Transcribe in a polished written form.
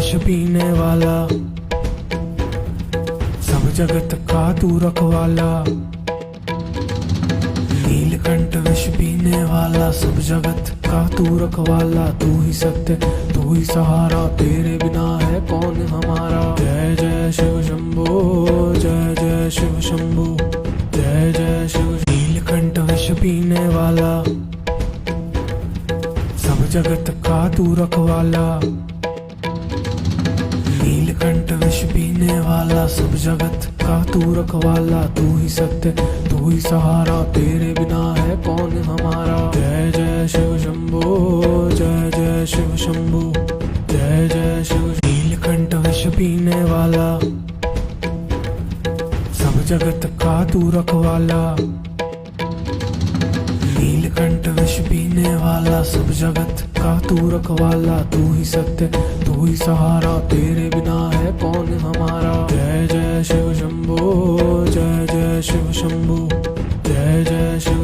विष पीने वाला, सब जगत का तू रखवाला। नीलकंठ विष पीने वाला, सब जगत का तू रखवाला। तू ही सत्य, तू ही सहारा, तेरे बिना है कौन हमारा। जय जय शिव शंभो, जय जय शिव शंभो, जय जय शिव। नीलकंठ विष पीने वाला, सब जगत का तू रखवाला। नीलकंठ विष पीने वाला, सब जगत का तू रखवाला। तू ही सत्य, तू ही सहारा, तेरे बिना है कौन हमारा। जय जय शिव शंभो, जय जय शिव शंभो, जय जय शिव। नीलकंठ विष पीने वाला, सब जगत का तू रखवाला। नीलकंठ विष पीने वाला, सब जगत का तू रखवाला। तू ही सत्य, तू ही सहारा, तेरे बिना है कौन हमारा। जय जय शिव शंभो, जय जय शिव शंभो, जय जय शिव।